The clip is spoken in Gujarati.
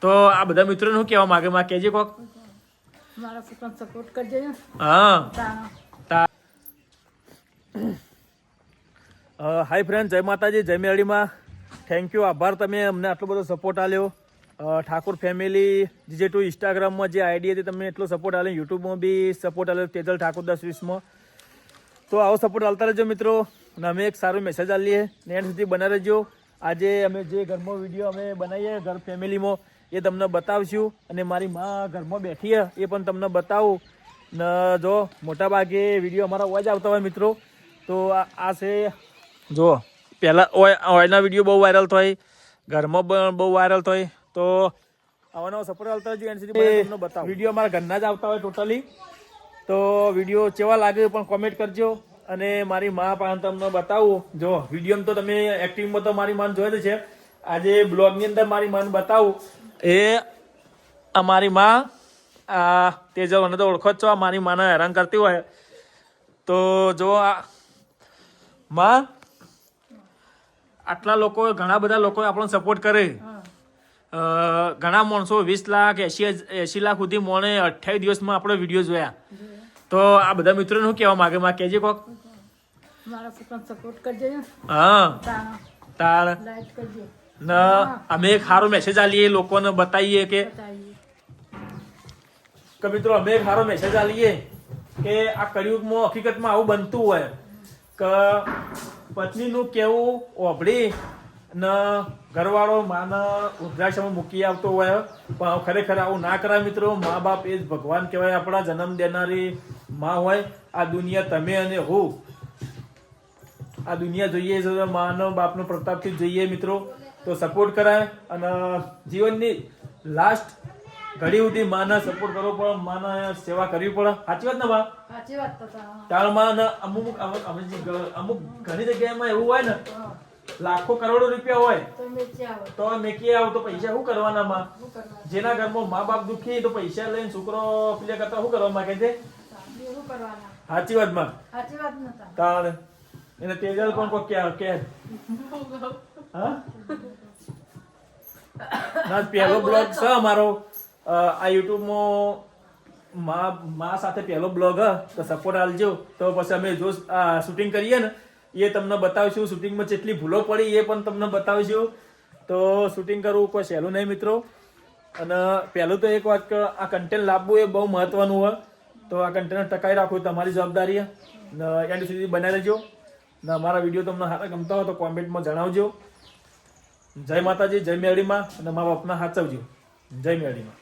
તો આ બધા મિત્રોને શું કહેવા માંગે માં કહેજે કોક મારા છોકરાને સપોર્ટ કરજે ને. હા તાણા. હાય ફ્રેન્ડ, જય માતાજી, જય મેળીમાં. થેન્ક યુ, આભાર, તમે અમને આટલો બધો સપોર્ટ આલ્યો. ઠાકોર ફેમિલી જે ટુ ઇન્સ્ટાગ્રામમાં જે આઈડી હતી તમે એટલો સપોર્ટ આલ્યો, યુટ્યુબમાં બી સપોર્ટ આલ્યો, તેજલ ઠાકોર 10-20માં. તો આવો સપોર્ટ આલતા રહેજો મિત્રો. અને અમે એક સારો મેસેજ આલીએ ને એન્ડ સુધી બના રહેજો. આજે અમે જે ઘરમાં વિડીયો અમે બનાવીએ ઘર ફેમિલીમાં એ તમને બતાવશું. અને મારી માં ઘરમાં બેઠી છે એ પણ તમને બતાવું. ને જો મોટા ભાગે વિડીયો અમારા અવાજ આવતા હોય મિત્રો તો આ છે જો પહેલાં ઓયના વિડીયો બહુ વાયરલ થાય, ઘરમાં પણ બહુ વાયરલ થાય. તો આવા નવા સપોર્ટ આવતા હોય એન્ડ સુધી તમને બતાવો. વિડીયો અમારા ઘરના જ આવતા હોય ટોટલી. તો વિડીયો કેવા લાગે પણ કોમેન્ટ કરજો. અને મારી મા પાસે તમને બતાવું. જો વિડીયોમાં તો તમે એક્ટિંગમાં તો મારી માન જોઈ જ છે. આજે બ્લોગની અંદર મારી માન બતાવું. એ અમારી માં તેજલ મને તો ઓળખો જ છો. મારી માને હેરાન કરતી હોય તો જો આ માં આટલા લોકો ઘણા બધા લોકો આપણને સપોર્ટ કરે. ઘણા માણસો 20 લાખ 80 લાખ સુધી મોણે 28 દિવસમાં આપણો વિડીયો જોયા. તો આ બધા મિત્રોને શું કહેવા માંગે માં કહેજે કોક મારા છોકરાને સપોર્ટ કરજે ને. હા તાણા. તાર લાઈક કરજે. ને અમે એક સારો મેસેજ આલીએ લોકોને બતાવીએ કે મિત્રો અમે એક સારો મેસેજ આલીએ કે આ કળિયુગમાં હકીકતમાં આવું બનતું હોય કે પત્નીનું કેવું ઓભળી ને ઘરવાળો માને વૃદ્ધાશ્રમમાં મૂકી આવતો હોય. પણ ખરેખર આવું ના કરાય મિત્રો. મા બાપ એ જ ભગવાન કહેવાય, આપણા જન્મ દેનારી માં હોય. આ દુનિયા તમે અને હું આ દુનિયા જોઈએ છે માનો બાપનો પ્રતાપથી જ જોઈએ મિત્રો. તો સપોર્ટ કરાય અને જીવનની લાસ્ટ ઘડી સુધી માને સપોર્ટ કરવો પડે, માને સેવા કરવી પડે. સાચી વાત ને બા? સાચી વાત. તાળમાં અમુક ઘણી જગ્યાએમાં એવું હોય ને લાખો કરોડો રૂપિયા હોય તો મેકી આવો તો પૈસા શું કરવાના માં? જેના ઘરમાં મા બાપ દુખી તો પૈસા લઈને છોકરો પેલા કરતા શું કરવા માંગે છે? સાચી વાત માં? સાચી વાત નતા. તાણ એને તેજલ પણ કોઈ કે હા ના પહેલો બ્લોગ છે અમારો આ યુટ્યુબમાં મા સાથે પહેલો બ્લોગ તો સપોર્ટ આલજો. તો પછી અમે જો શૂટિંગ કરીએ ને એ તમને બતાવીશું. શૂટિંગમાં જેટલી ભૂલો પડી એ પણ તમને બતાવીશું. તો શૂટિંગ કરવું કોઈ સહેલું નહીં મિત્રો. અને પહેલું તો એક વાત કે આ કન્ટેન્ટ લાવવું એ બહુ મહત્વનું હોય. તો આ કન્ટેન્ટ ટકાઈ રાખવું તમારી જવાબદારી ને એન્ડ સુધી બનાવી લેજો. ને અમારા વિડીયો તમને સારા ગમતા હોય તો કોમેન્ટમાં જણાવજો. જય માતાજી, જય મેળીમાં અને મા બાપના સાચવજો. જય મેળીમાં.